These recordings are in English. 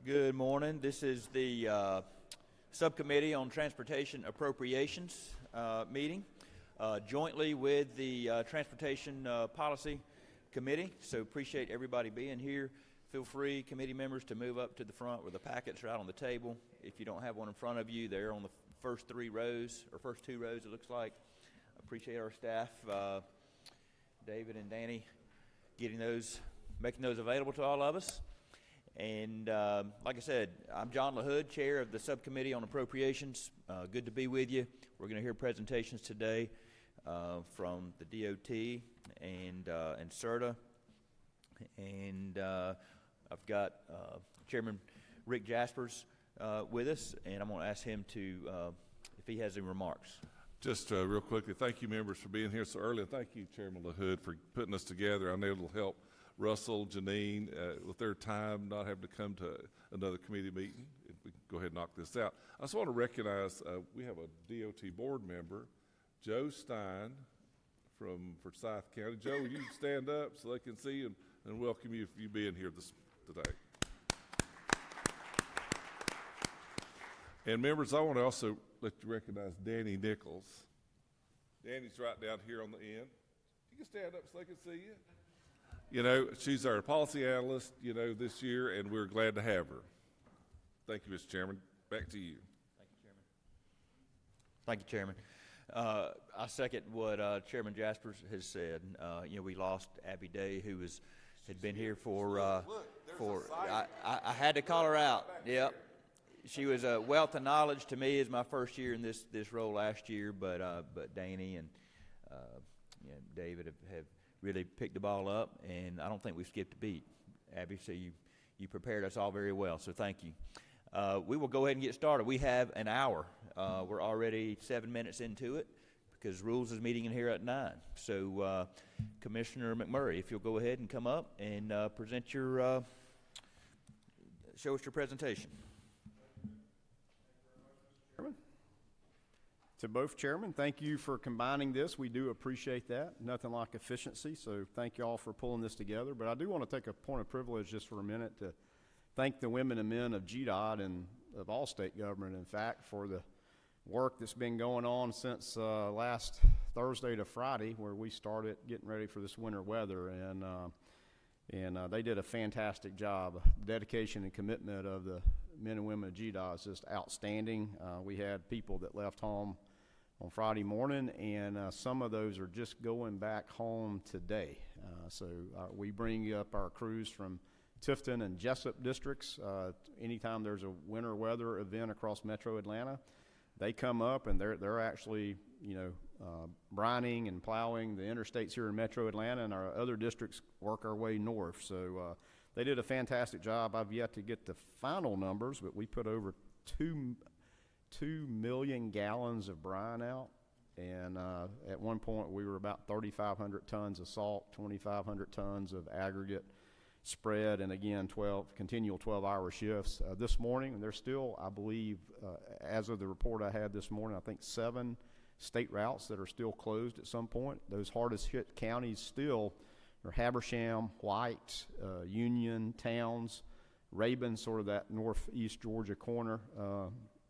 Good morning. This is the Subcommittee on Transportation Appropriations meeting, jointly with the Transportation Policy Committee. So appreciate everybody being here. Feel free, committee members, to move up to the front where the packets are out on the table. If you don't have one in front of you, they're on the first three rows, or first two rows, it looks like. Appreciate our staff, David and Danny, making those available to all of us. And like I said, I'm John LaHood, Chair of the Subcommittee on Appropriations. Good to be with you. We're going to hear presentations today from the DOT and CERTA. And I've got Chairman Rick Jaspers with us, and I'm going to ask him to, if he has any remarks. Just real quickly, thank you members for being here so early, and thank you Chairman LaHood for putting us together. I know it'll help Russell, Janine, with their time, not having to come to another committee meeting. If we can go ahead and knock this out. I just want to recognize we have a DOT board member, Joe Stein for Forsyth County. Joe, will you stand up so they can see you and welcome you for you being here today. And members, I want to also let you recognize Danny Nichols. Danny's right down here on the end. You can stand up so they can see you. You know, she's our policy analyst, this year, and we're glad to have her. Thank you, Mr. Chairman. Back to you. Thank you, Chairman. I second what Chairman Jaspers has said. We lost Abby Day, who had been here for I had to call her out. Yep. She was a wealth of knowledge to me as my first year in this role last year, but Danny and David have really picked the ball up, and I don't think we've skipped a beat. Abby, so you prepared us all very well, so thank you. We will go ahead and get started. We have an hour. We're already 7 minutes into it because Rules is meeting in here at 9. So Commissioner McMurray, if you'll go ahead and come up and show us your presentation. To both chairmen, thank you for combining this. We do appreciate that. Nothing like efficiency, so thank you all for pulling this together. But I do want to take a point of privilege just for a minute to thank the women and men of GDOT and of all state government, in fact, for the work that's been going on since last Thursday to Friday, where we started getting ready for this winter weather. And they did a fantastic job. The dedication and commitment of the men and women of GDOT is just outstanding. We had people that left home on Friday morning, and some of those are just going back home today. So we bring up our crews from Tifton and Jessup districts. Anytime there's a winter weather event across Metro Atlanta, they come up and they're actually brining and plowing the interstates here in Metro Atlanta, and our other districts work our way north. So they did a fantastic job. I've yet to get the final numbers, but we put over 2 million gallons of brine out, and at one point we were about 3,500 tons of salt, 2,500 tons of aggregate spread, and again continual 12-hour shifts. This morning, and there's still, I believe, as of the report I had this morning, I think 7 state routes that are still closed at some point. Those hardest hit counties still are Habersham, White, Union, Towns, Rabun, sort of that northeast Georgia corner.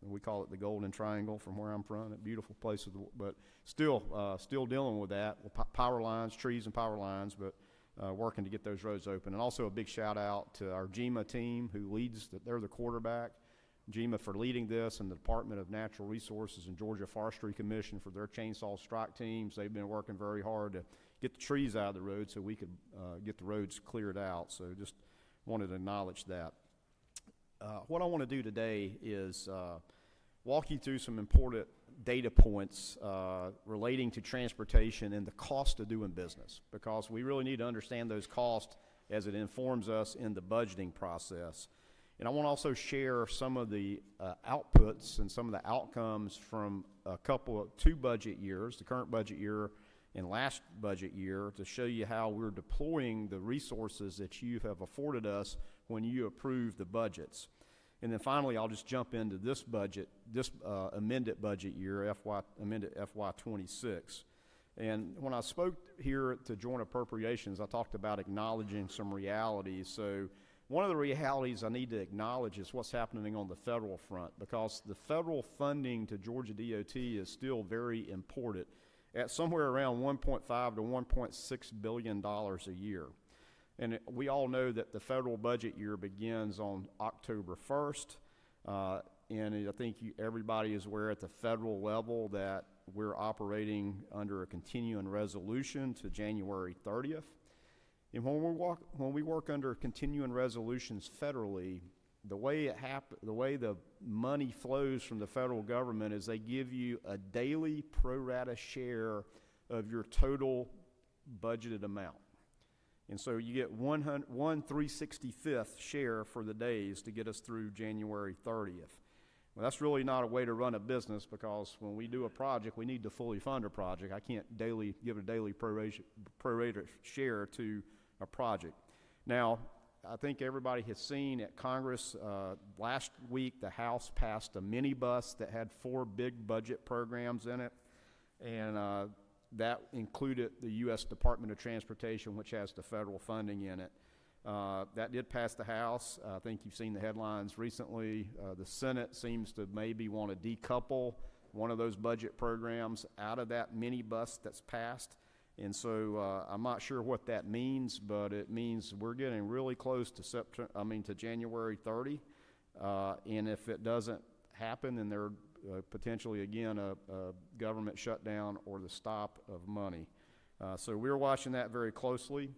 We call it the Golden Triangle from where I'm from. A beautiful place, but still dealing with that. Power lines, trees and power lines, but working to get those roads open. And also a big shout out to our GEMA team who leads, they're the quarterback. GEMA for leading this, and the Department of Natural Resources and Georgia Forestry Commission for their chainsaw strike teams. They've been working very hard to get the trees out of the road so we could get the roads cleared out. So just wanted to acknowledge that. What I want to do today is walk you through some important data points relating to transportation and the cost of doing business, because we really need to understand those costs as it informs us in the budgeting process. And I want to also share some of the outputs and some of the outcomes from two budget years, the current budget year and last budget year, to show you how we're deploying the resources that you have afforded us when you approve the budgets. And then finally, I'll just jump into this budget, this amended budget year, amended FY26. And when I spoke here to Joint Appropriations, I talked about acknowledging some realities. So one of the realities I need to acknowledge is what's happening on the federal front, because the federal funding to Georgia DOT is still very important at somewhere around $1.5 to $1.6 billion a year. And we all know that the federal budget year begins on October 1st. And I think everybody is aware at the federal level that we're operating under a continuing resolution to January 30th. And when we work under continuing resolutions federally, the way the money flows from the federal government is they give you a daily pro rata share of your total budgeted amount. And so you get 1/365th share for the days to get us through January 30th. Well, that's really not a way to run a business, because when we do a project, we need to fully fund a project. I can't give a daily prorated share to a project. Now, I think everybody has seen at Congress last week the House passed a minibus that had 4 big budget programs in it, and that included the U.S. Department of Transportation, which has the federal funding in it. That did pass the House. I think you've seen the headlines recently. The Senate seems to maybe want to decouple one of those budget programs out of that minibus that's passed. And so I'm not sure what that means, but it means we're getting really close to January 30. And if it doesn't happen, then there potentially again a government shutdown or the stop of money. So we're watching that very closely.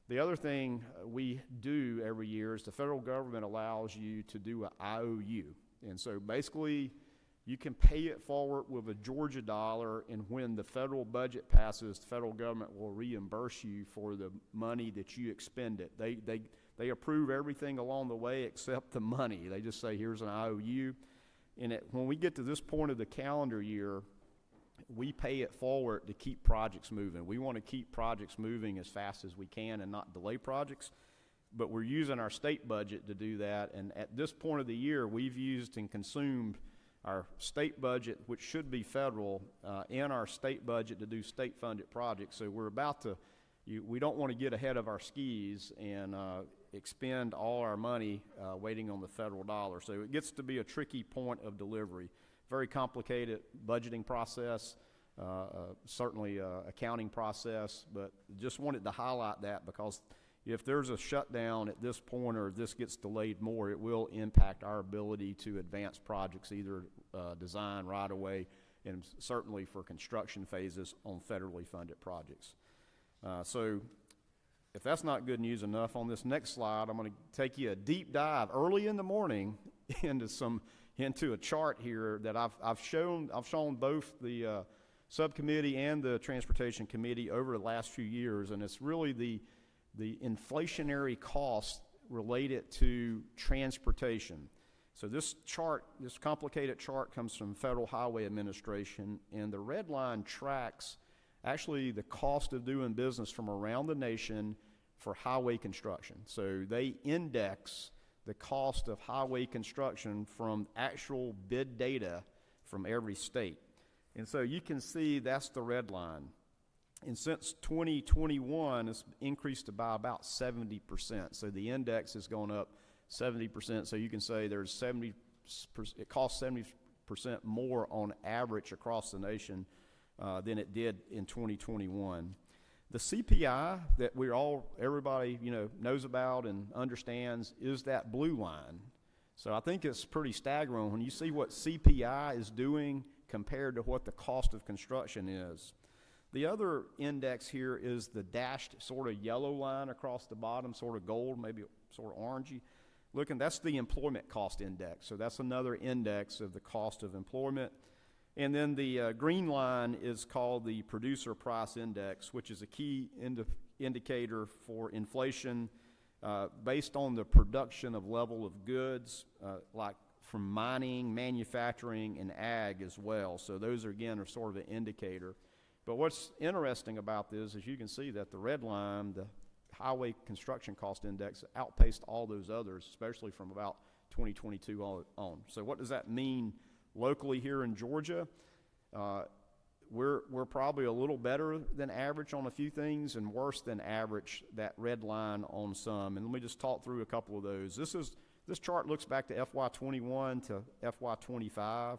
The other thing we do every year is the federal government allows you to do an IOU. And so basically you can pay it forward with a Georgia dollar, and when the federal budget passes, the federal government will reimburse you for the money that you expended. They approve everything along the way except the money. They just say, here's an IOU. And when we get to this point of the calendar year, we pay it forward to keep projects moving. We want to keep projects moving as fast as we can and not delay projects, but we're using our state budget to do that. And at this point of the year, we've used and consumed our state budget, which should be federal, and our state budget to do state-funded projects. So we're about to, we don't want to get ahead of our skis and expend all our money waiting on the federal dollar. So it gets to be a tricky point of delivery. Very complicated budgeting process, certainly accounting process, but just wanted to highlight that because if there's a shutdown at this point or this gets delayed more, it will impact our ability to advance projects, either design right away and certainly for construction phases on federally funded projects. So if that's not good news enough, on this next slide, I'm going to take you a deep dive early in the morning into a chart here that I've shown both the subcommittee and the transportation committee over the last few years, and it's really the inflationary costs related to transportation. So this chart, this complicated chart, comes from Federal Highway Administration, and the red line tracks actually the cost of doing business from around the nation for highway construction. So they index the cost of highway construction from actual bid data from every state. And so you can see that's the red line. And since 2021, it's increased by about 70%. So the index has gone up 70%. So you can say there's it costs 70% more on average across the nation than it did in 2021. The CPI that everybody knows about and understands is that blue line. So I think it's pretty staggering when you see what CPI is doing compared to what the cost of construction is. The other index here is the dashed sort of yellow line across the bottom, sort of gold, maybe sort of orangey looking. That's the employment cost index. So that's another index of the cost of employment. And then the green line is called the producer price index, which is a key indicator for inflation based on the production of level of goods, like from mining, manufacturing, and ag as well. So those are sort of an indicator. But what's interesting about this is you can see that the red line, the highway construction cost index, outpaced all those others, especially from about 2022 on. So what does that mean locally here in Georgia? we're probably a little better than average on a few things and worse than average, that red line on some. And let me just talk through a couple of those. This chart looks back to FY21 to FY25.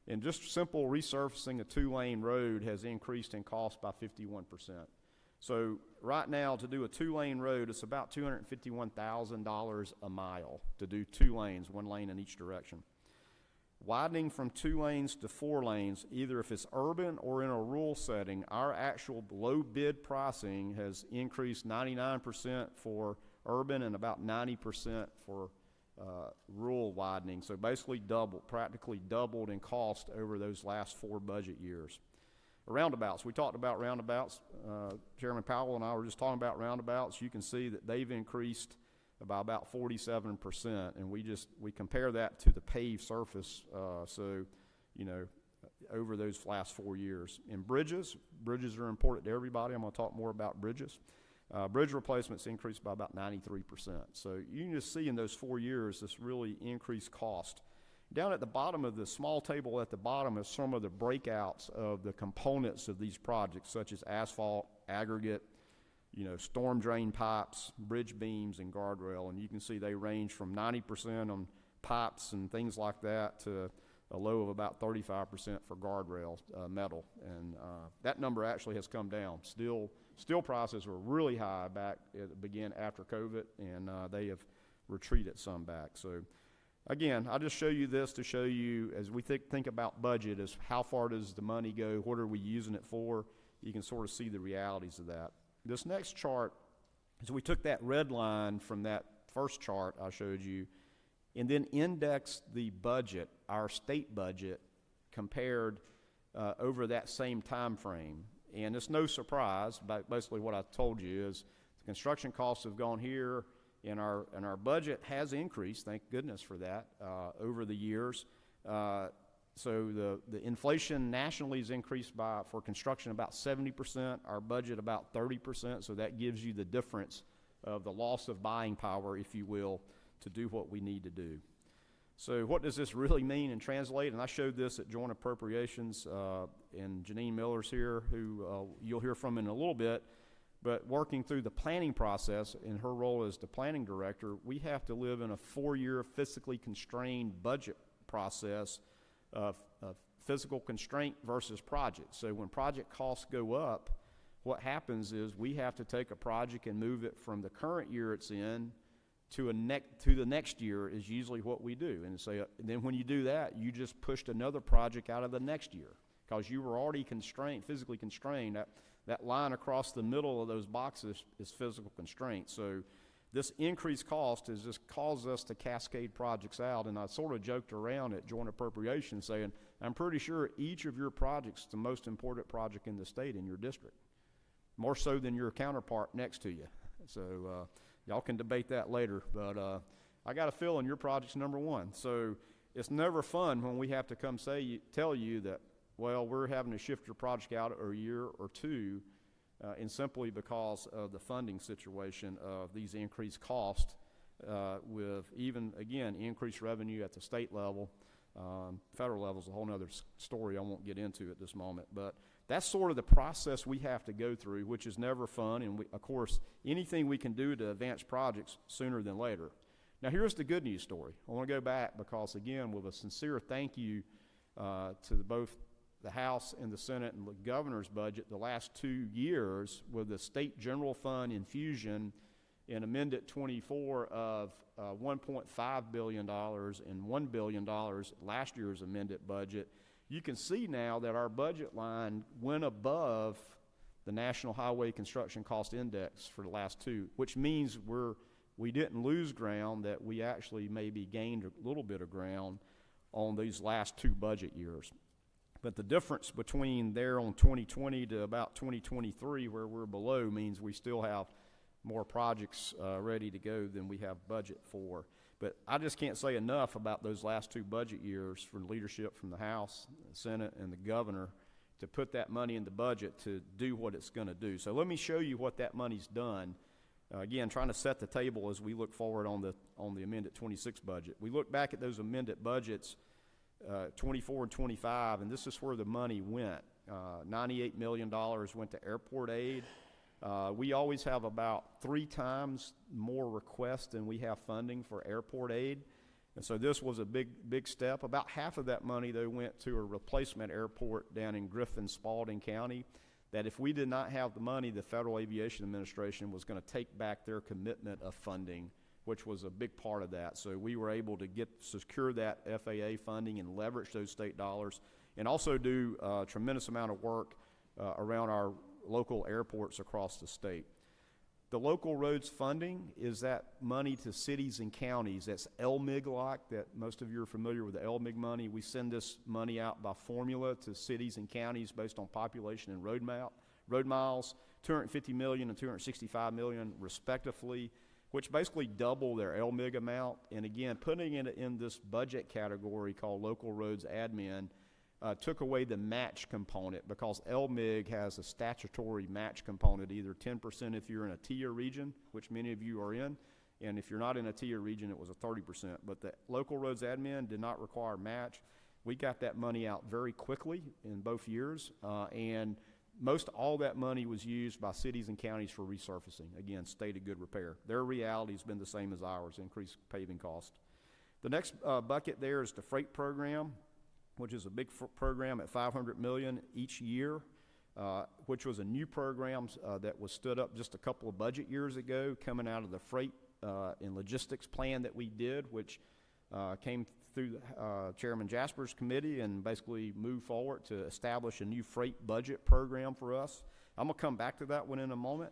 And just simple resurfacing a 2-lane road has increased in cost by 51%. So right now, to do a 2-lane road, it's about $251,000 a mile to do 2 lanes, 1 lane in each direction. Widening from 2 lanes to 4 lanes, either if it's urban or in a rural setting, our actual low bid pricing has increased 99% for urban and about 90% for rural widening. So basically practically doubled in cost over those last 4 budget years. Roundabouts, we talked about roundabouts. Chairman Powell and I were just talking about roundabouts. You can see that they've increased by about 47%, and we compare that to the paved surface. So, you know, over those last 4 years. And bridges are important to everybody. I'm going to talk more about bridges. Bridge replacements increased by about 93%. So you can just see in those 4 years this really increased cost. Down at the bottom of the small table at the bottom is some of the breakouts of the components of these projects, such as asphalt, aggregate, you know, storm drain pipes, bridge beams, and guardrail. And you can see they range from 90% on pipes and things like that to a low of about 35% for guardrail metal. And that number actually has come down. Steel prices were really high back at the beginning after COVID, and they have retreated some back. So again, I'll just show you this to show you, as we think about budget, is how far does the money go, what are we using it for? You can sort of see the realities of that. This next chart is we took that red line from that first chart I showed you and then indexed the budget, our state budget, compared over that same time frame. And it's no surprise, but basically what I told you is the construction costs have gone here, and our budget has increased, thank goodness for that, over the years. So the inflation nationally has increased for construction about 70%, our budget about 30%, so that gives you the difference of the loss of buying power, if you will, to do what we need to do. So what does this really mean and translate? And I showed this at Joint Appropriations, and Janine Miller's here, who you'll hear from in a little bit. But working through the planning process in her role as the planning director, we have to live in a 4-year physically constrained budget process of physical constraint versus project. So when project costs go up, what happens is we have to take a project and move it from the current year it's in to the next year is usually what we do. And then when you do that, you just pushed another project out of the next year because you were already constrained, physically constrained. That line across the middle of those boxes is physical constraint. So this increased cost has just caused us to cascade projects out. And I sort of joked around at Joint Appropriations saying, I'm pretty sure each of your projects is the most important project in the state in your district, more so than your counterpart next to you. So y'all can debate that later, but I got a feeling your project's number one. So it's never fun when we have to come tell you that, well, we're having to shift your project out a year or two, and simply because of the funding situation of these increased costs, with even, again, increased revenue at the state level. Federal level is a whole other story I won't get into at this moment, but that's sort of the process we have to go through, which is never fun, and of course, anything we can do to advance projects sooner than later. Now, here's the good news story. I want to go back because, again, with a sincere thank you to both the House and the Senate and the governor's budget, the last 2 years with the state general fund infusion in amended 24 of $1.5 billion and $1 billion last year's amended budget, you can see now that our budget line went above the National Highway Construction Cost Index for the last 2, which means we didn't lose ground, that we actually maybe gained a little bit of ground on these last 2 budget years. But the difference between there on 2020 to about 2023, where we're below, means we still have more projects ready to go than we have budget for. But I just can't say enough about those last 2 budget years from leadership from the House, the Senate, and the governor to put that money in the budget to do what it's going to do. So let me show you what that money's done. Again, trying to set the table as we look forward on the amended 26 budget. We look back at those amended budgets, 24 and 25, and this is where the money went. $98 million went to airport aid. We always have about 3 times more requests than we have funding for airport aid. And so this was a big step. About half of that money, though, went to a replacement airport down in Griffin, Spalding County, that if we did not have the money, the Federal Aviation Administration was going to take back their commitment of funding, which was a big part of that. So we were able to secure that FAA funding and leverage those state dollars, and also do a tremendous amount of work around our local airports across the state. The local roads funding is that money to cities and counties. That's LMIG-like, that most of you are familiar with the LMIG money. We send this money out by formula to cities and counties based on population and road miles, $250 million and $265 million respectively, which basically double their LMIG amount. And again, putting it in this budget category called local roads admin took away the match component, because LMIG has a statutory match component, either 10% if you're in a TIA region, which many of you are in, and if you're not in a TIA region, it was a 30%. But the local roads admin did not require match. We got that money out very quickly in both years, and most all that money was used by cities and counties for resurfacing. Again, state of good repair. Their reality has been the same as ours, increased paving cost. The next bucket there is the freight program, which is a big program at $500 million each year, which was a new program that was stood up just a couple of budget years ago, coming out of the freight and logistics plan that we did, which came through Chairman Jasper's committee and basically moved forward to establish a new freight budget program for us. I'm going to come back to that one in a moment.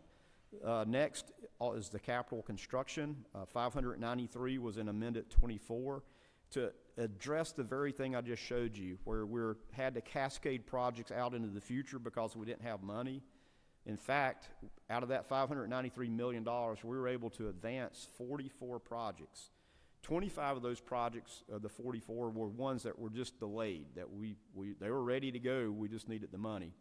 Next is the capital construction. 593 was in Amendment 24 to address the very thing I just showed you, where we had to cascade projects out into the future because we didn't have money. In fact, out of that $593 million, we were able to advance 44 projects. 25 of those projects, the 44, were ones that were just delayed, that they were ready to go, we just needed the money.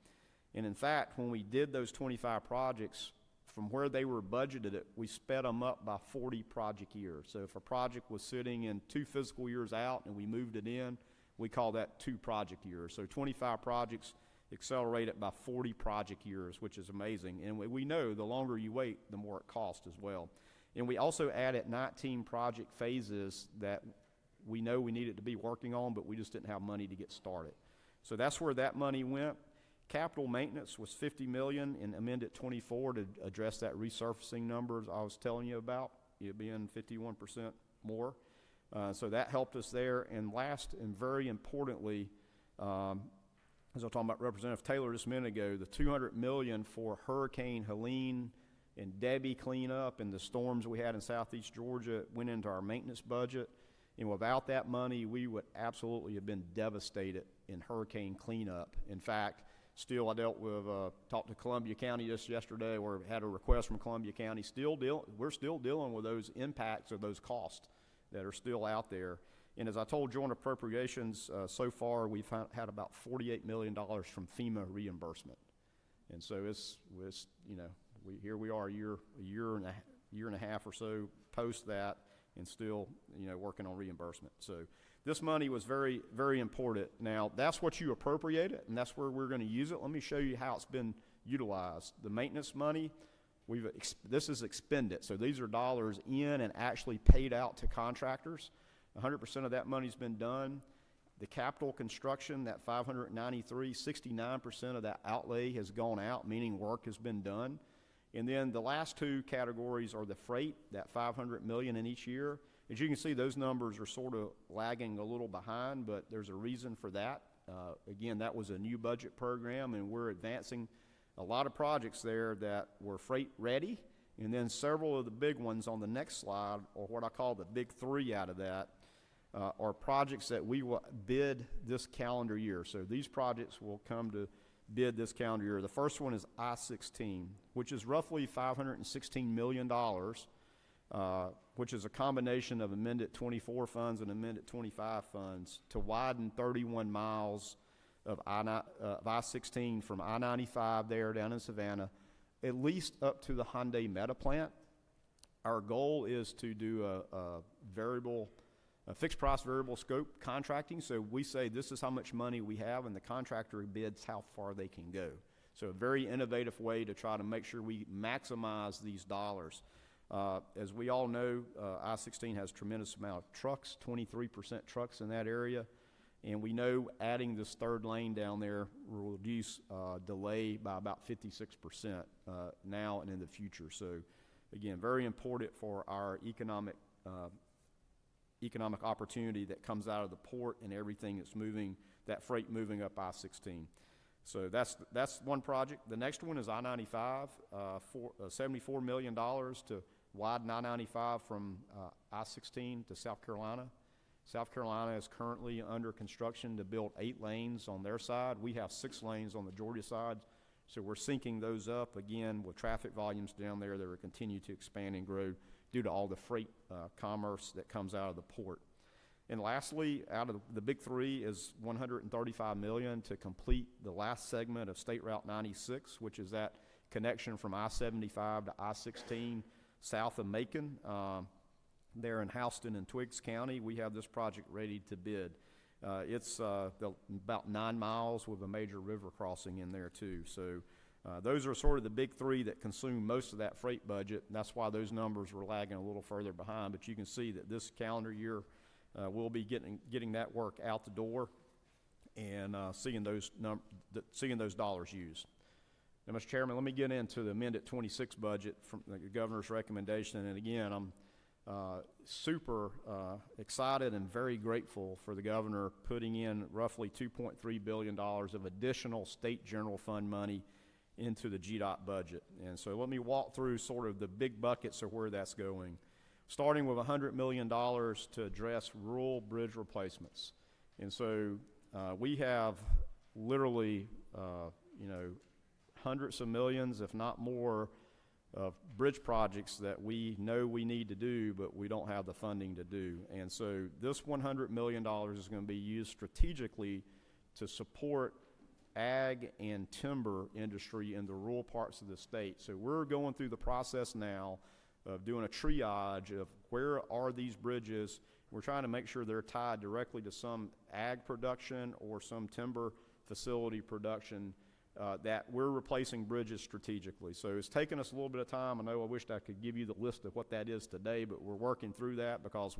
And in fact, when we did those 25 projects, from where they were budgeted, we sped them up by 40 project years. So if a project was sitting in 2 fiscal years out and we moved it in, we call that 2 project years. So 25 projects accelerated by 40 project years, which is amazing. And we know the longer you wait, the more it costs as well. And we also added 19 project phases that we know we needed to be working on, but we just didn't have money to get started. So that's where that money went. Capital maintenance was $50 million in Amendment 24 to address that resurfacing numbers I was telling you about, it being 51% more. So that helped us there. And last and very importantly, as I was talking about Representative Taylor just a minute ago, the $200 million for Hurricane Helene and Debbie cleanup and the storms we had in southeast Georgia went into our maintenance budget. And without that money, we would absolutely have been devastated in hurricane cleanup. In fact, still, I talked to Columbia County just yesterday, where we had a request from Columbia County. We're still dealing with those impacts of those costs that are still out there. And as I told Joint Appropriations, so far we've had about $48 million from FEMA reimbursement. And so it's here we are a year and a half or so post that, and still working on reimbursement. So this money was very, very important. Now, that's what you appropriated, and that's where we're going to use it. Let me show you how it's been utilized. The maintenance money, this is expended. So these are dollars in and actually paid out to contractors. 100% of that money's been done. The capital construction, that 593, 69% of that outlay has gone out, meaning work has been done. And then the last 2 categories are the freight, that $500 million in each year. As you can see, those numbers are sort of lagging a little behind, but there's a reason for that. Again, that was a new budget program, and we're advancing a lot of projects there that were freight ready. And then several of the big ones on the next slide, or what I call the big 3 out of that, are projects that we will bid this calendar year. So these projects will come to bid this calendar year. The first one is I-16, which is roughly $516 million, which is a combination of Amendment 24 funds and Amendment 25 funds to widen 31 miles of I-16 from I-95 there down in Savannah, at least up to the Hyundai Meta plant. Our goal is to do a variable Fixed price variable scope contracting, so we say this is how much money we have, and the contractor bids how far they can go. So a very innovative way to try to make sure we maximize these dollars. As we all know, I-16 has a tremendous amount of trucks, 23% trucks in that area, and we know adding this third lane down there will reduce delay by about 56% now and in the future. So again, very important for our economic opportunity that comes out of the port and everything that's moving, that freight moving up I-16. So that's one project. The next one is I-95, $74 million to widen I-95 from I-16 to South Carolina. South Carolina is currently under construction to build 8 lanes on their side. We have 6 lanes on the Georgia side. So we're syncing those up again with traffic volumes down there that will continue to expand and grow due to all the freight commerce that comes out of the port. And lastly, out of the big 3 is $135 million to complete the last segment of State Route 96, which is that connection from I-75 to I-16 south of Macon. There in Houston and Twiggs County, we have this project ready to bid. It's about 9 miles with a major river crossing in there too. So those are sort of the big 3 that consume most of that freight budget, and that's why those numbers were lagging a little further behind. But you can see that this calendar year we'll be getting that work out the door and seeing those dollars used. Now, Mr. Chairman, let me get into the amended 26 budget from the governor's recommendation. And again, I'm super excited and very grateful for the governor putting in roughly $2.3 billion of additional state general fund money into the GDOT budget. And so let me walk through sort of the big buckets of where that's going. Starting with $100 million to address rural bridge replacements. And so we have literally, hundreds of millions, if not more, of bridge projects that we know we need to do, but we don't have the funding to do. And so this $100 million is going to be used strategically to support ag and timber industry in the rural parts of the state. So we're going through the process now of doing a triage of where are these bridges. We're trying to make sure they're tied directly to some ag production or some timber facility production that we're replacing bridges strategically. So it's taken us a little bit of time. I know I wished I could give you the list of what that is today, but we're working through that because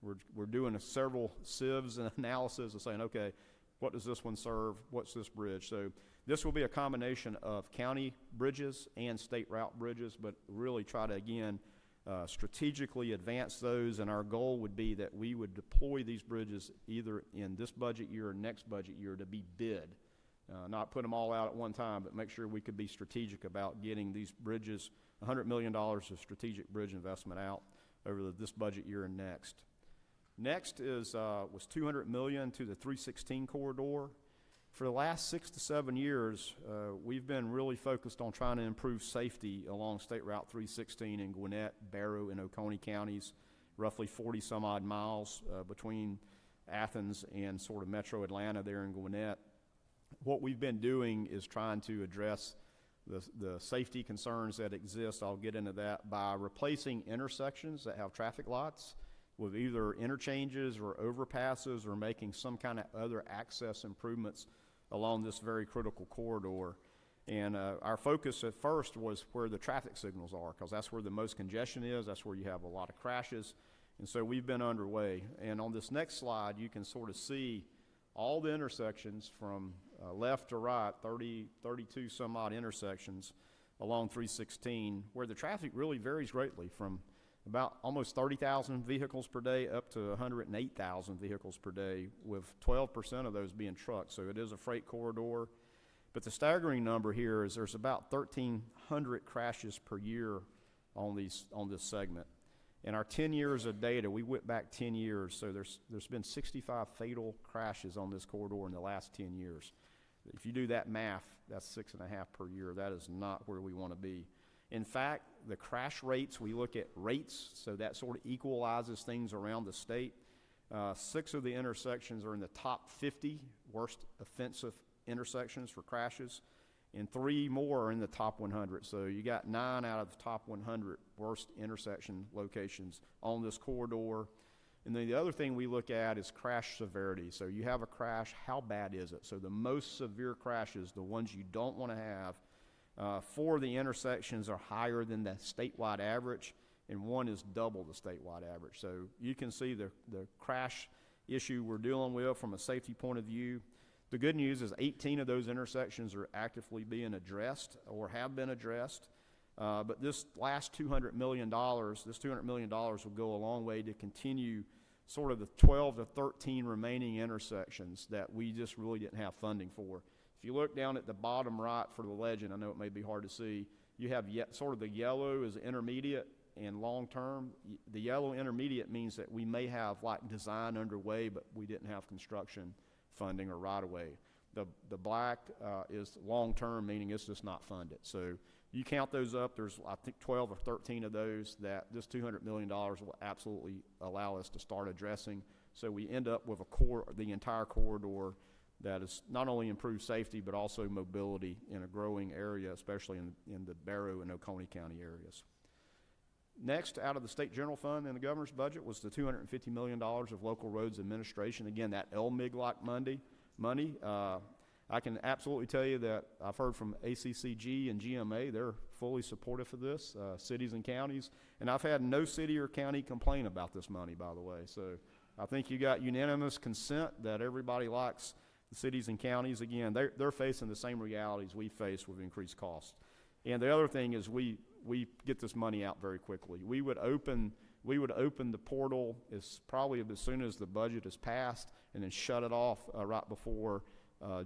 we're doing several sieves and analysis of saying, okay, what does this one serve? What's this bridge? So this will be a combination of county bridges and state route bridges, but really try to, again, strategically advance those. And our goal would be that we would deploy these bridges either in this budget year or next budget year to be bid. Not put them all out at one time, but make sure we could be strategic about getting these bridges, $100 million of strategic bridge investment out over this budget year and next. Next was $200 million to the 316 corridor. For the last 6 to 7 years, we've been really focused on trying to improve safety along State Route 316 in Gwinnett, Barrow, and Oconee counties, roughly 40 some odd miles between Athens and sort of metro Atlanta there in Gwinnett. What we've been doing is trying to address the safety concerns that exist. I'll get into that by replacing intersections that have traffic lights with either interchanges or overpasses or making some kind of other access improvements along this very critical corridor. And our focus at first was where the traffic signals are, because that's where the most congestion is, that's where you have a lot of crashes. And so we've been underway. And on this next slide, you can sort of see all the intersections from left to right, 32 some odd intersections along 316, where the traffic really varies greatly from about almost 30,000 vehicles per day up to 108,000 vehicles per day, with 12% of those being trucks. So it is a freight corridor. But the staggering number here is there's about 1,300 crashes per year on this segment. In our 10 years of data, we went back 10 years, so there's been 65 fatal crashes on this corridor in the last 10 years. If you do that math, that's 6.5 per year. That is not where we want to be. In fact, the crash rates, we look at rates, so that sort of equalizes things around the state. 6 of the intersections are in the top 50 worst offensive intersections for crashes, and 3 more are in the top 100. So you got 9 out of the top 100 worst intersection locations on this corridor. And then the other thing we look at is crash severity. So you have a crash, how bad is it? So the most severe crashes, the ones you don't want to have, 4 of the intersections are higher than the statewide average, and 1 is double the statewide average. So you can see the crash issue we're dealing with from a safety point of view. The good news is 18 of those intersections are actively being addressed or have been addressed. But this last $200 million will go a long way to continue sort of the 12 to 13 remaining intersections that we just really didn't have funding for. If you look down at the bottom right for the legend, I know it may be hard to see, you have sort of the yellow is intermediate and long-term. The yellow intermediate means that we may have like design underway, but we didn't have construction funding or right-of-way. The black is long-term, meaning it's just not funded. So you count those up, there's I think 12 or 13 of those that this $200 million will absolutely allow us to start addressing. So we end up with the entire corridor that is not only improved safety, but also mobility in a growing area, especially in the Barrow and Oconee County areas. Next, out of the state general fund in the governor's budget was the $250 million of local roads administration. Again, that LMIG-like money. I can absolutely tell you that I've heard from ACCG and GMA, they're fully supportive of this, cities and counties. And I've had no city or county complain about this money, by the way. So I think you got unanimous consent that everybody likes the cities and counties. Again, they're facing the same realities we face with increased costs. And the other thing is we get this money out very quickly. We would open the portal probably as soon as the budget is passed, and then shut it off right before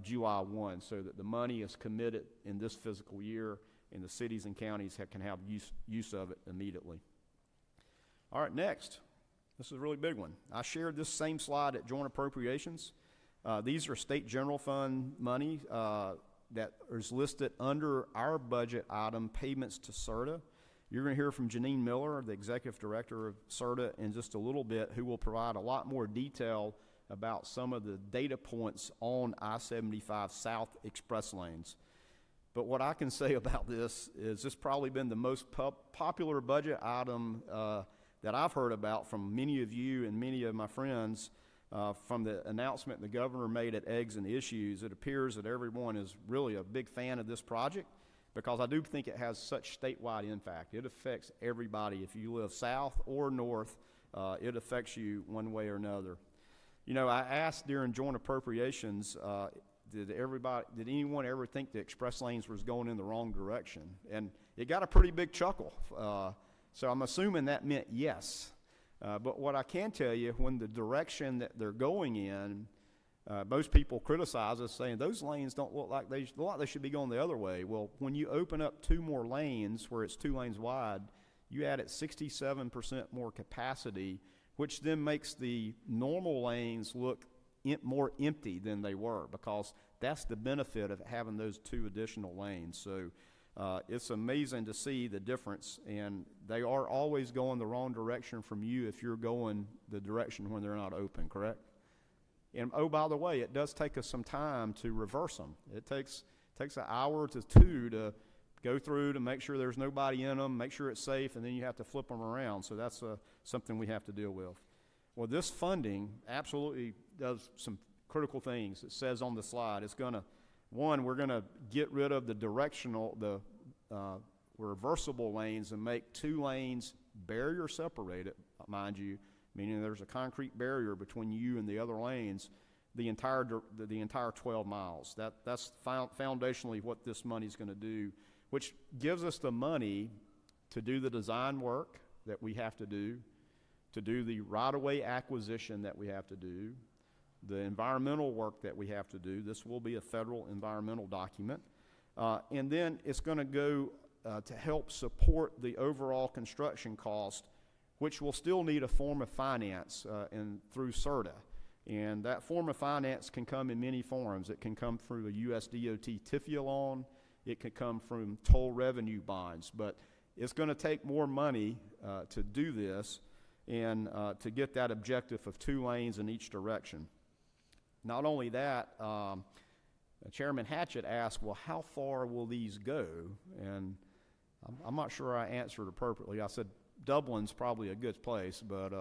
July 1, so that the money is committed in this fiscal year, and the cities and counties can have use of it immediately. All right, next. This is a really big one. I shared this same slide at joint appropriations. These are state general fund money that is listed under our budget item, payments to CERTA. You're going to hear from Janine Miller, the executive director of CERTA, in just a little bit, who will provide a lot more detail about some of the data points on I-75 South express lanes. But what I can say about this is this probably been the most popular budget item that I've heard about from many of you and many of my friends. From the announcement the governor made at Eggs and Issues, it appears that everyone is really a big fan of this project, because I do think it has such statewide impact. It affects everybody. If you live south or north, it affects you one way or another. You know, I asked during joint appropriations, did anyone ever think the express lanes was going in the wrong direction? And it got a pretty big chuckle. So I'm assuming that meant yes. But what I can tell you, when the direction that they're going in, most people criticize us, saying those lanes don't look like they should be going the other way. Well, when you open up 2 more lanes where it's 2 lanes wide, you added 67% more capacity, which then makes the normal lanes look more empty than they were, because that's the benefit of having those 2 additional lanes. So it's amazing to see the difference, and they are always going the wrong direction from you if you're going the direction when they're not open, correct? And oh, by the way, it does take us some time to reverse them. It takes an hour to 2 to go through to make sure there's nobody in them, make sure it's safe, and then you have to flip them around. So that's something we have to deal with. Well, this funding absolutely does some critical things. It says on the slide, it's going to, one, we're going to get rid of the reversible lanes and make 2 lanes barrier separated, mind you, meaning there's a concrete barrier between you and the other lanes, the entire 12 miles. That's foundationally what this money's going to do, which gives us the money to do the design work that we have to do the right-of-way acquisition that we have to do, the environmental work that we have to do. This will be a federal environmental document. And then it's going to go to help support the overall construction cost, which will still need a form of finance through CERTA. And that form of finance can come in many forms. It can come through a USDOT TIFIA loan. It can come from toll revenue bonds. But it's going to take more money to do this and to get that objective of 2 lanes in each direction. Not only that, Chairman Hatchett asked, well, how far will these go? And I'm not sure I answered appropriately. I said Dublin's probably a good place, but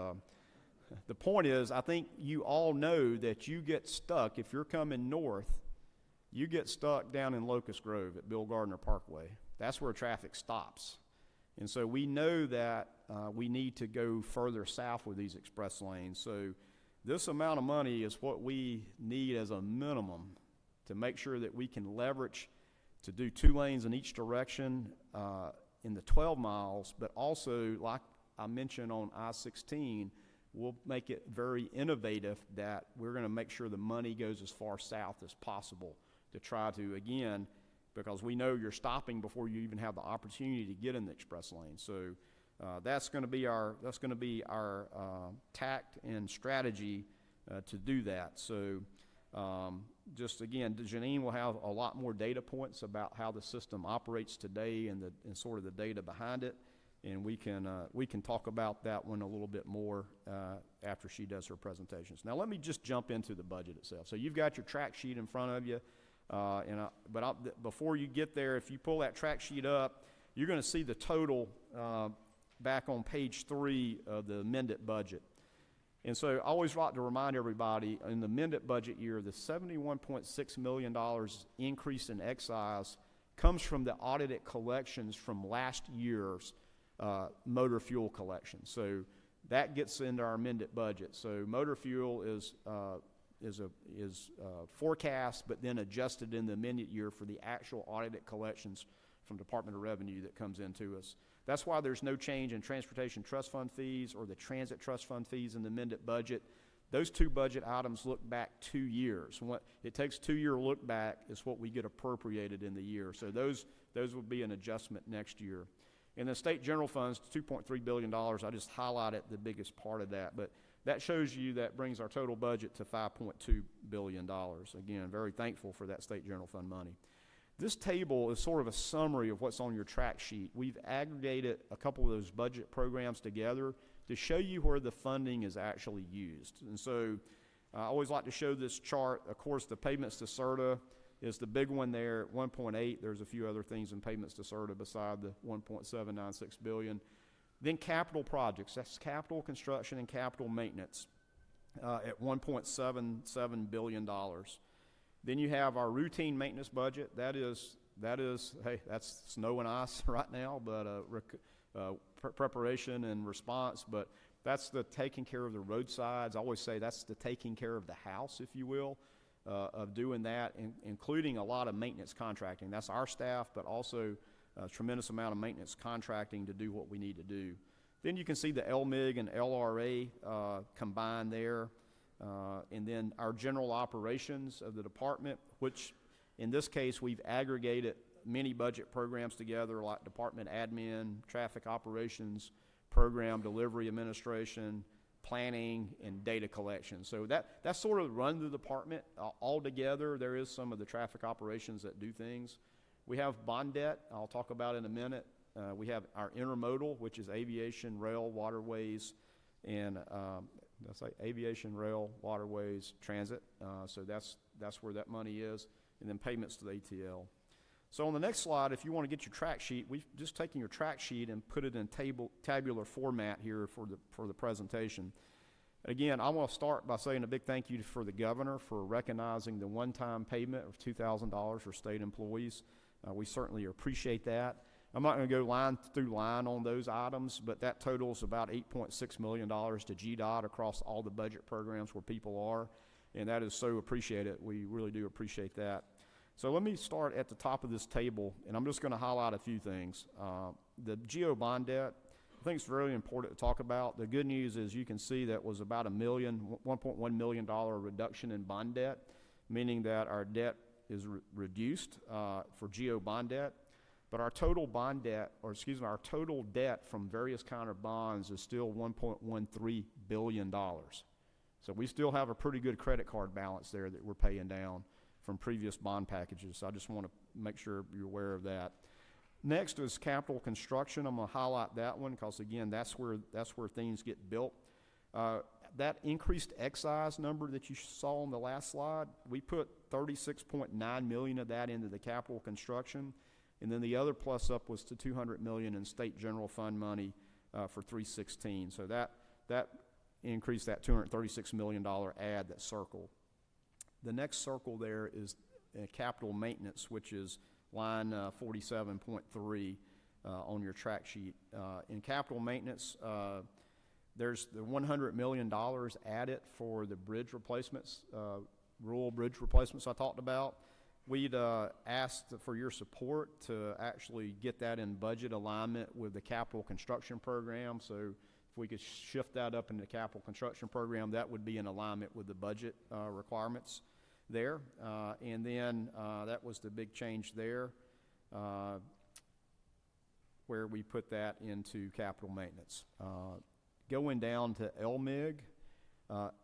the point is, I think you all know that you get stuck, if you're coming north, you get stuck down in Locust Grove at Bill Gardner Parkway. That's where traffic stops. And so we know that we need to go further south with these express lanes. So this amount of money is what we need as a minimum to make sure that we can leverage to do 2 lanes in each direction in the 12 miles, but also, like I mentioned on I-16, we'll make it very innovative that we're going to make sure the money goes as far south as possible to try to, again, because we know you're stopping before you even have the opportunity to get in the express lane. So that's going to be our tact and strategy to do that. So just again, Janine will have a lot more data points about how the system operates today and sort of the data behind it, and we can talk about that one a little bit more after she does her presentations. Now let me just jump into the budget itself. So you've got your track sheet in front of you. Before you get there, if you pull that track sheet up, you're going to see the total back on page 3 of the amended budget. And so I always like to remind everybody, in the amended budget year, the $71.6 million increase in excise comes from the audited collections from last year's motor fuel collections. So that gets into our amended budget. So motor fuel is forecast, but then adjusted in the amended year for the actual audited collections from Department of Revenue that comes into us. That's why there's no change in transportation trust fund fees or the transit trust fund fees in the amended budget. Those 2 budget items look back 2 years. What it takes 2-year look back is what we get appropriated in the year. So those will be an adjustment next year. In the state general funds, $2.3 billion, I just highlighted the biggest part of that. But that shows you that brings our total budget to $5.2 billion. Again, very thankful for that state general fund money. This table is sort of a summary of what's on your track sheet. We've aggregated a couple of those budget programs together to show you where the funding is actually used. And so I always like to show this chart. Of course, the payments to CERTA is the big one there at 1.8. There's a few other things in payments to CERTA beside the 1.796 billion. Then capital projects, that's capital construction and capital maintenance at $1.77 billion. Then you have our routine maintenance budget. That is, hey, that's snow and ice right now, but preparation and response. But that's the taking care of the roadsides. I always say that's the taking care of the house, if you will, of doing that, including a lot of maintenance contracting. That's our staff, but also a tremendous amount of maintenance contracting to do what we need to do. Then you can see the LMIG and LRA combined there. And then our general operations of the department, which in this case we've aggregated many budget programs together like department admin, traffic operations, program delivery administration, planning, and data collection. So that's sort of run the department all together. There is some of the traffic operations that do things. We have bond debt, I'll talk about in a minute. We have our intermodal, which is aviation, rail, waterways, and that's like aviation, rail, waterways, transit. So that's where that money is. And then payments to the ATL. So on the next slide, if you want to get your track sheet, we've just taken your track sheet and put it in tabular format here for the presentation. Again, I want to start by saying a big thank you for the governor for recognizing the one-time payment of $2,000 for state employees. We certainly appreciate that. I'm not going to go line through line on those items, but that totals about $8.6 million to GDOT across all the budget programs where people are, and that is so appreciated. We really do appreciate that. So let me start at the top of this table, and I'm just going to highlight a few things. The GO bond debt, I think it's very important to talk about. The good news is you can see that was about $1.1 million reduction in bond debt, meaning that our debt is reduced for GO bond debt. But our total bond debt, our total debt from various kind of bonds is still $1.13 billion. So we still have a pretty good credit card balance there that we're paying down from previous bond packages. So I just want to make sure you're aware of that. Next is capital construction. I'm going to highlight that one because, again, that's where things get built. That increased excise number that you saw on the last slide, we put $36.9 million of that into the capital construction. And then the other plus up was to $200 million in state general fund money for 316. So that increase that $236 million add that's circled. The next circle there is capital maintenance, which is line 47.3 on your track sheet. In capital maintenance, there's the $100 million added for the bridge replacements, rural bridge replacements I talked about. We'd asked for your support to actually get that in budget alignment with the capital construction program. So if we could shift that up into the capital construction program, that would be in alignment with the budget requirements there. And then that was the big change there, where we put that into capital maintenance. Going down to LMIG.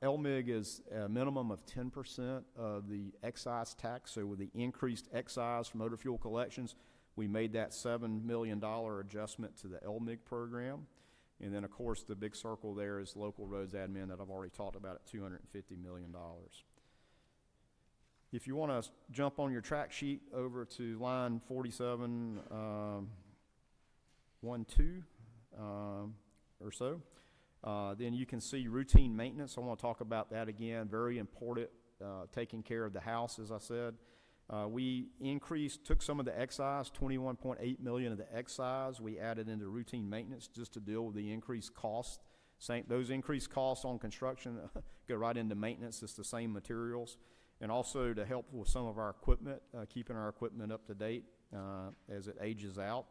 LMIG is a minimum of 10% of the excise tax. So with the increased excise from motor fuel collections, we made that $7 million adjustment to the LMIG program. And then, of course, the big circle there is local roads admin that I've already talked about at $250 million. If you want to jump on your track sheet over to line 47.12 or so, then you can see routine maintenance. I want to talk about that again. Very important, taking care of the house, as I said. We took some of the excise, $21.8 million of the excise. We added into routine maintenance just to deal with the increased costs. Those increased costs on construction go right into maintenance. It's the same materials. And also to help with some of our equipment, keeping our equipment up to date as it ages out.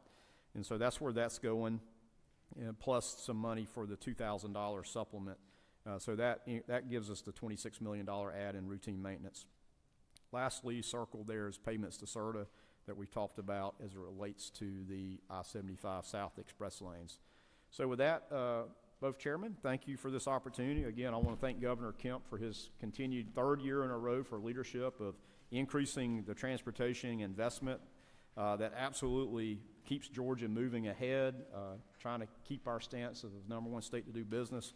And so that's where that's going, plus some money for the $2,000 supplement. So that gives us the $26 million add in routine maintenance. Lastly, circled there is payments to CERTA that we talked about as it relates to the I-75 South Express lanes. So with that, both chairmen, thank you for this opportunity. Again, I want to thank Governor Kemp for his continued third year in a row for leadership of increasing the transportation investment that absolutely keeps Georgia moving ahead, trying to keep our stance of the #1 state to do business,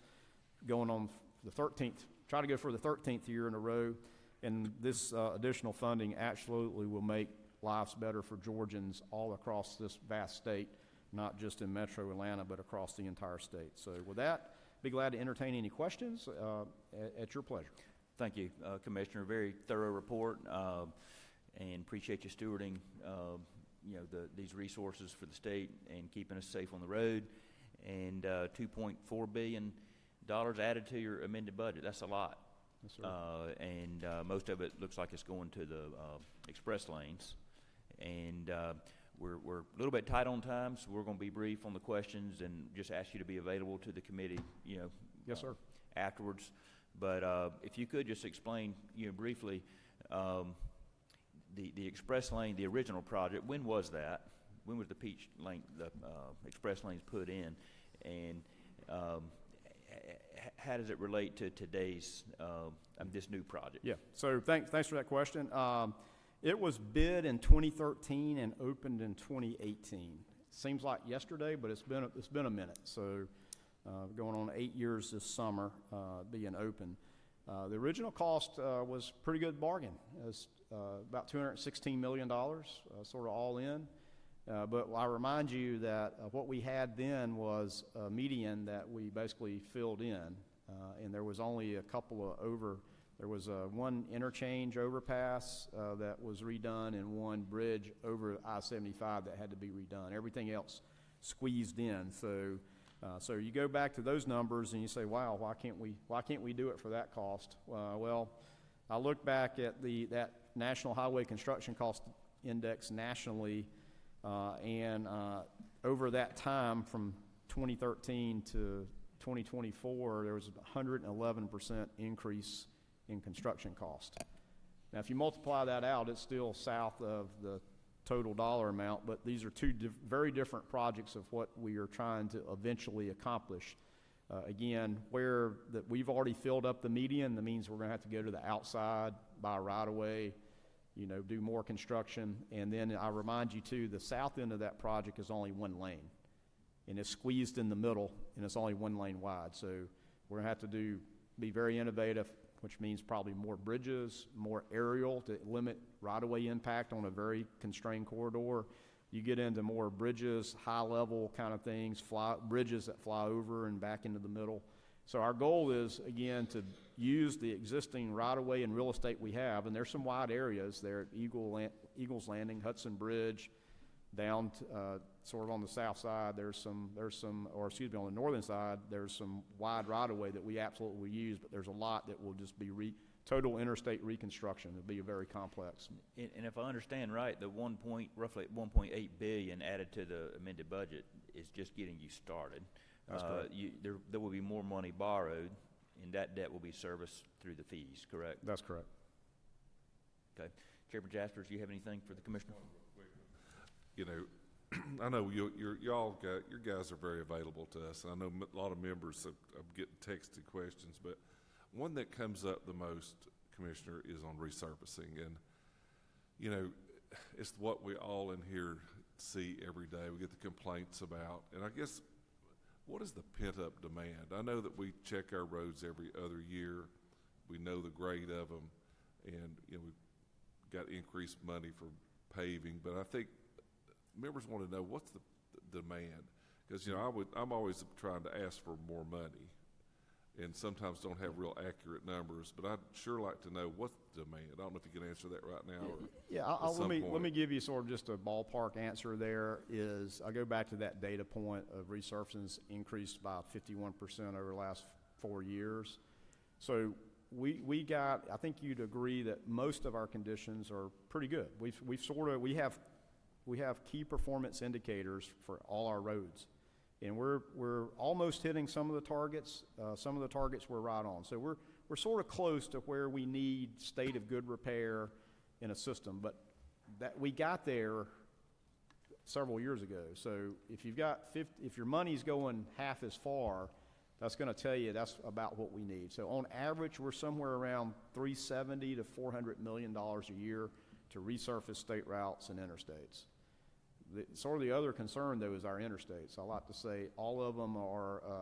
going on the 13th, try to go for the 13th year in a row. And this additional funding absolutely will make lives better for Georgians all across this vast state, not just in Metro Atlanta, but across the entire state. So with that, be glad to entertain any questions at your pleasure. Thank you, Commissioner. Very thorough report, and appreciate you stewarding these resources for the state and keeping us safe on the road. And $2.4 billion added to your amended budget. That's a lot. Yes, sir. And most of it looks like it's going to the express lanes. And we're a little bit tight on time, so we're going to be brief on the questions and just ask you to be available to the committee, Yes, sir. Afterwards. But if you could just explain, briefly, the express lane, the original project, when was that? When was the Peach Lane, the express lanes put in? And how does it relate to today's, this new project? Yeah, so thanks for that question. It was bid in 2013 and opened in 2018. Seems like yesterday, but it's been a minute. So going on 8 years this summer, being open. The original cost was pretty good bargain. It was about $216 million, sort of all in. But I remind you that what we had then was a median that we basically filled in, and there was only a couple of there was one interchange overpass that was redone and one bridge over I-75 that had to be redone. Everything else squeezed in. So you go back to those numbers and you say, wow, why can't we do it for that cost? Well, I look back at that National Highway Construction Cost Index nationally, and over that time from 2013 to 2024, there was a 111% increase in construction cost. Now, if you multiply that out, it's still south of the total dollar amount, but these are two very different projects of what we are trying to eventually accomplish. Again, where we've already filled up the median, that means we're going to have to go to the outside, buy a right-of-way, do more construction. And then I remind you, too, the south end of that project is only one lane, and it's squeezed in the middle, and it's only one lane wide. So we're going to have to be very innovative, which means probably more bridges, more aerial to limit right-of-way impact on a very constrained corridor. You get into more bridges, high-level kind of things, bridges that fly over and back into the middle. So our goal is, again, to use the existing right-of-way and real estate we have, and there's some wide areas there at Eagles Landing, Hudson Bridge, down sort of on the south side, there's some, or excuse me, on the northern side, there's some wide right-of-way that we absolutely will use, but there's a lot that will just be total interstate reconstruction. It'll be very complex. And if I understand right, the roughly 1.8 billion added to the amended budget is just getting you started. That's correct. There will be more money borrowed, and that debt will be serviced through the fees, correct? That's correct. Okay. Chairman Jaspers, do you have anything for the commissioner? You know, I know your guys are very available to us, and I know a lot of members are getting texted questions, but one that comes up the most, Commissioner, is on resurfacing. And, you know, it's what we all in here see every day. We get the complaints about, and I guess, what is the pent-up demand? I know that we check our roads every other year. We know the grade of them, and, you know, we've got increased money for paving, but I think members want to know what's the demand, because, you know, I'm always trying to ask for more money, and sometimes don't have real accurate numbers, but I'd sure like to know what's the demand. I don't know if you can answer that right now. Or Yeah, let me give you sort of just a ballpark answer. There is, I go back to that data point of resurfacing's increased by 51% over the last 4 years. So we got, I think you'd agree that most of our conditions are pretty good. We have key performance indicators for all our roads, and we're almost hitting some of the targets. Some of the targets we're right on. So we're sort of close to where we need state of good repair in a system, but that we got there several years ago. So if if your money's going half as far, that's going to tell you that's about what we need. So on average, we're somewhere around $370 to $400 million a year to resurface state routes and interstates. Sort of the other concern, though, is our interstates. I like to say all of them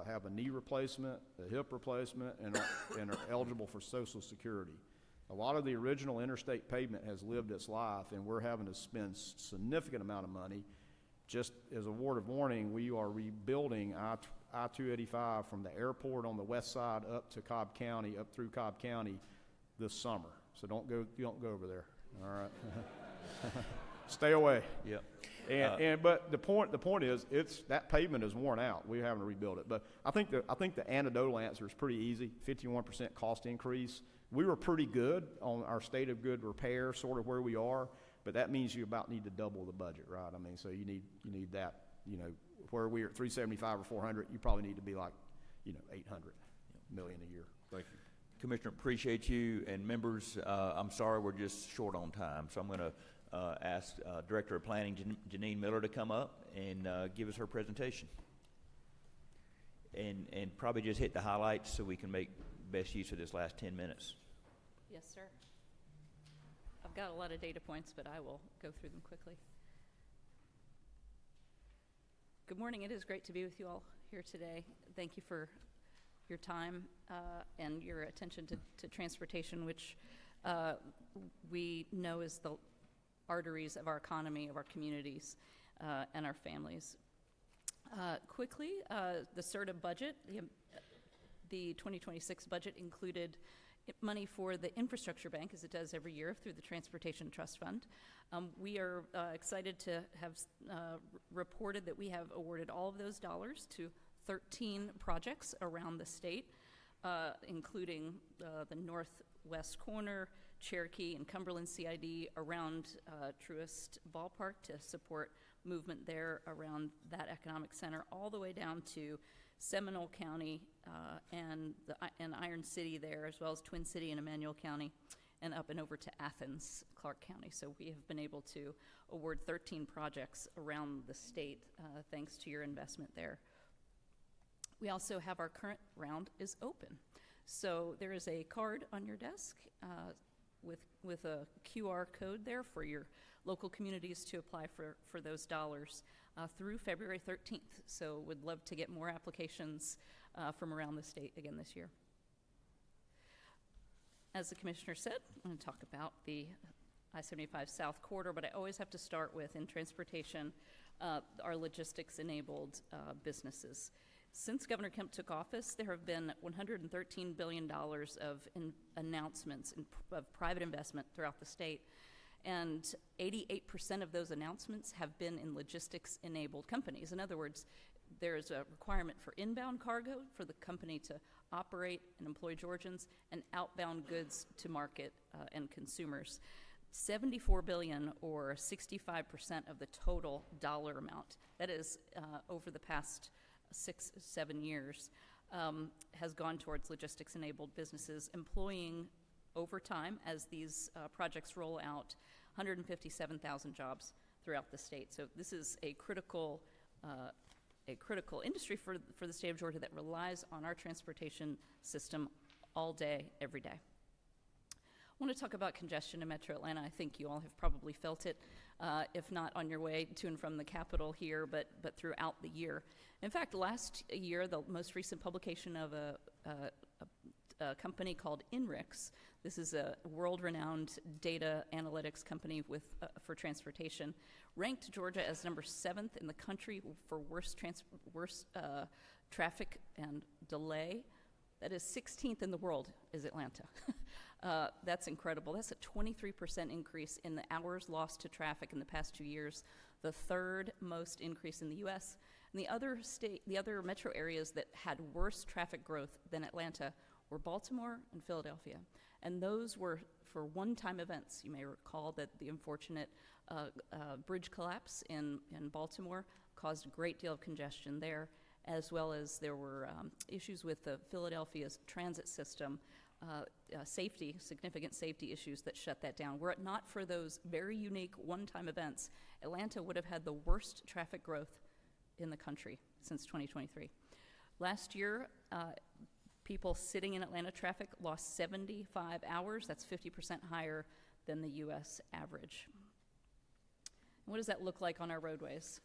have a knee replacement, a hip replacement, and are eligible for Social Security. A lot of the original interstate pavement has lived its life, and we're having to spend significant amount of money. Just as a word of warning, we are rebuilding I-285 from the airport on the west side up to Cobb County, up through Cobb County this summer. So don't go over there. All right. Stay away. Yep. But the point is, that pavement is worn out. We're having to rebuild it. But I think the anecdotal answer is pretty easy. 51% cost increase. We were pretty good on our state of good repair, sort of where we are. But that means you about need to double the budget, right? I mean, so you need that. You know, where we're at 375 or 400, you probably need to be like, 800 million a year. Thank you. Commissioner, appreciate you, and members, I'm sorry we're just short on time, so I'm going to ask Director of Planning Janine Miller to come up and give us her presentation, and probably just hit the highlights so we can make best use of this last 10 minutes. Yes, sir. I've got a lot of data points, but I will go through them quickly. Good morning. It is great to be with you all here today. Thank you for your time and your attention to transportation, which we know is the arteries of our economy, of our communities, and our families. Quickly, the CERTA budget, the 2026 budget included money for the infrastructure bank, as it does every year through the Transportation Trust Fund. We are excited to have reported that we have awarded all of those dollars to 13 projects around the state, including the northwest corner, Cherokee and Cumberland CID, around Truist Ballpark to support movement there around that economic center, all the way down to Seminole County and Iron City there, as well as Twin City and Emmanuel County, and up and over to Athens, Clark County. So we have been able to award 13 projects around the state thanks to your investment there. We also have our current round is open. So there is a card on your desk with a QR code there for your local communities to apply for those dollars through February 13th. So would love to get more applications from around the state again this year. As the commissioner said, I'm going to talk about the I-75 South Corridor, but I always have to start with, in transportation, our logistics-enabled businesses. Since Governor Kemp took office, there have been $113 billion of announcements of private investment throughout the state, and 88% of those announcements have been in logistics-enabled companies. In other words, there's a requirement for inbound cargo for the company to operate and employ Georgians, and outbound goods to market and consumers. 74 billion, or 65% of the total dollar amount, that is over the past 6-7 years, has gone towards logistics-enabled businesses, employing over time, as these projects roll out, 157,000 jobs throughout the state. So this is a critical industry for the state of Georgia that relies on our transportation system all day, every day. I want to talk about congestion in Metro Atlanta. I think you all have probably felt it, if not on your way to and from the Capitol here, but throughout the year. In fact, last year, the most recent publication of a company called INRIX, this is a world-renowned data analytics company for transportation, ranked Georgia as number 7th in the country for worst traffic and delay. That is 16th in the world is Atlanta. That's incredible. That's a 23% increase in the hours lost to traffic in the past 2 years, the 3rd most increase in the U.S. And the other metro areas that had worse traffic growth than Atlanta were Baltimore and Philadelphia. And those were for one-time events. You may recall that the unfortunate bridge collapse in Baltimore caused a great deal of congestion there, as well as there were issues with the Philadelphia's transit system, significant safety issues that shut that down. Were it not for those very unique one-time events, Atlanta would have had the worst traffic growth in the country since 2023. Last year, people sitting in Atlanta traffic lost 75 hours. That's 50% higher than the U.S. average. And what does that look like on our roadways?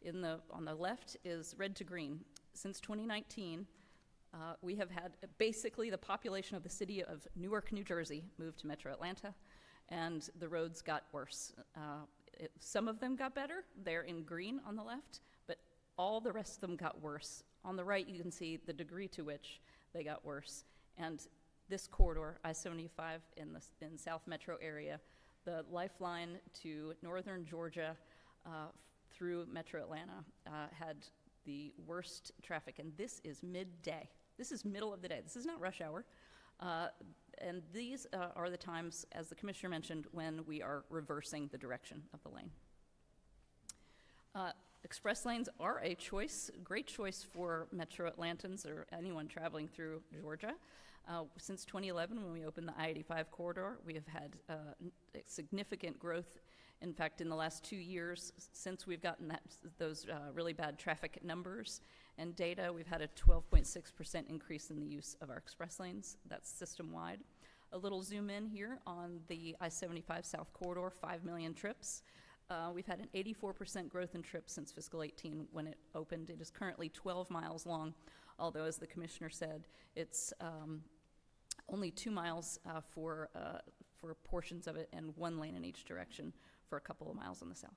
On the left is red to green. Since 2019, we have had basically the population of the city of Newark, New Jersey, moved to Metro Atlanta, and the roads got worse. Some of them got better. They're in green on the left, but all the rest of them got worse. On the right, you can see the degree to which they got worse. And this corridor, I-75 in South Metro area, the lifeline to northern Georgia through Metro Atlanta, had the worst traffic. And this is midday. This is middle of the day. This is not rush hour. And these are the times, as the commissioner mentioned, when we are reversing the direction of the lane. Express lanes are a choice, great choice for Metro Atlantans or anyone traveling through Georgia. Since 2011, when we opened the I-85 corridor, we have had significant growth. In fact, in the last 2 years, since we've gotten those really bad traffic numbers and data, we've had a 12.6% increase in the use of our express lanes. That's system-wide. A little zoom in here on the I-75 South Corridor, 5 million trips. We've had an 84% growth in trips since fiscal 18 when it opened. It is currently 12 miles long, although, as the commissioner said, it's only 2 miles for portions of it and 1 lane in each direction for a couple of miles on the south.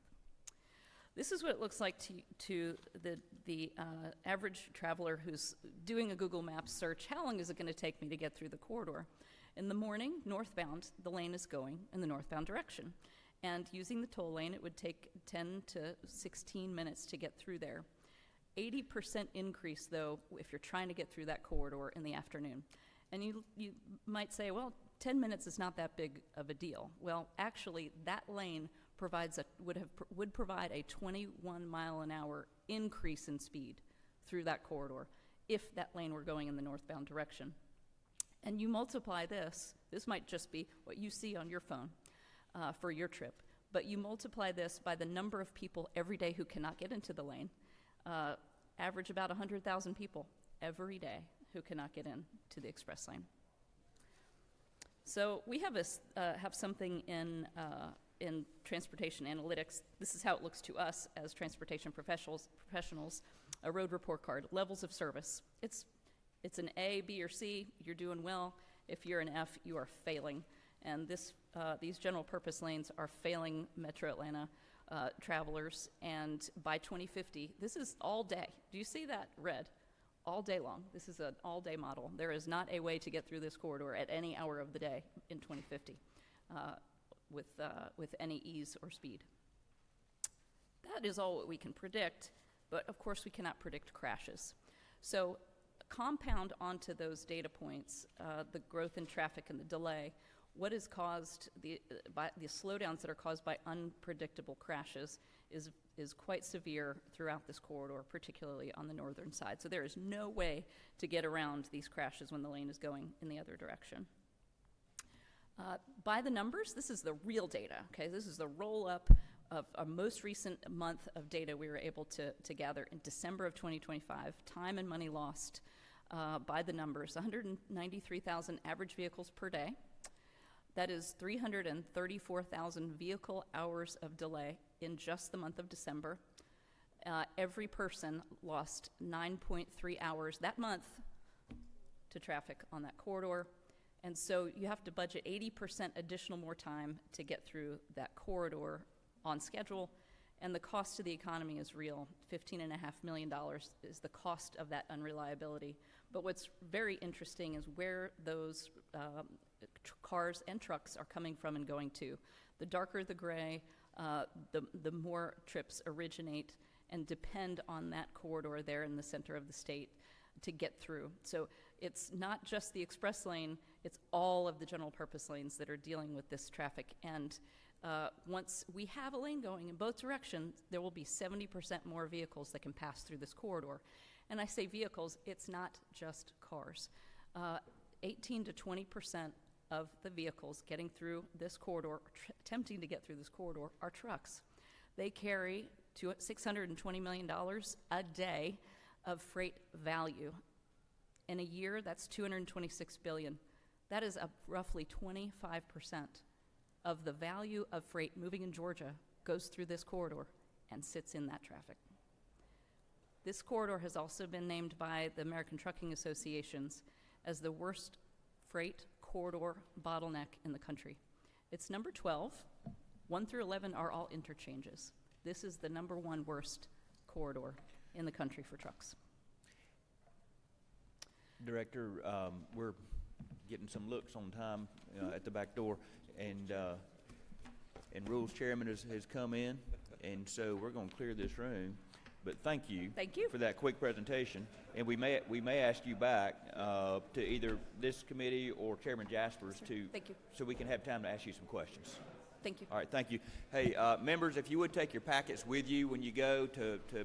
This is what it looks like to the average traveler who's doing a Google Maps search. How long is it going to take me to get through the corridor? In the morning, northbound, the lane is going in the northbound direction. And using the toll lane, it would take 10 to 16 minutes to get through there. 80% increase, though, if you're trying to get through that corridor in the afternoon. And you might say, well, 10 minutes is not that big of a deal. Well, actually, that lane would provide a 21 mile an hour increase in speed through that corridor if that lane were going in the northbound direction. And you multiply this might just be what you see on your phone for your trip, but you multiply this by the number of people every day who cannot get into the lane, average about 100,000 people every day who cannot get in to the express lane. So we have something in transportation analytics. This is how it looks to us as transportation professionals, a road report card, levels of service. It's an A, B, or C, you're doing well. If you're an F, you are failing. And these general purpose lanes are failing Metro Atlanta travelers. And by 2050, this is all day. Do you see that red? all day long. This is an all-day model. There is not a way to get through this corridor at any hour of the day in 2050 with any ease or speed. That is all what we can predict, but of course we cannot predict crashes. So compound onto those data points, the growth in traffic and the delay, what is caused, by the slowdowns that are caused by unpredictable crashes is quite severe throughout this corridor, particularly on the northern side. So there is no way to get around these crashes when the lane is going in the other direction. By the numbers, this is the real data, okay? This is the roll-up of our most recent month of data we were able to gather in December of 2025. Time and money lost by the numbers, 193,000 average vehicles per day. That is 334,000 vehicle hours of delay in just the month of December. Every person lost 9.3 hours that month to traffic on that corridor. And so you have to budget 80% additional more time to get through that corridor on schedule. And the cost to the economy is real. $15.5 million is the cost of that unreliability. But what's very interesting is where those cars and trucks are coming from and going to. The darker the gray, the more trips originate and depend on that corridor there in the center of the state to get through. So it's not just the express lane, it's all of the general purpose lanes that are dealing with this traffic. And once we have a lane going in both directions, there will be 70% more vehicles that can pass through this corridor. And I say vehicles, it's not just cars. 18 to 20% of the vehicles getting through this corridor, attempting to get through this corridor, are trucks. They carry $620 million a day of freight value. In a year, that's $226 billion. That is roughly 25% of the value of freight moving in Georgia goes through this corridor and sits in that traffic. This corridor has also been named by the American Trucking Associations as the worst freight corridor bottleneck in the country. It's number 12. 1 through 11 are all interchanges. This is the number 1 worst corridor in the country for trucks. Director, we're getting some looks on time at the back door, and Rules Chairman has come in, and so we're going to clear this room. But thank you for that quick presentation, and we may ask you back to either this committee or Chairman Jaspers so we can have time to ask you some questions. Thank you. All right, thank you. Hey, members, if you would take your packets with you when you go to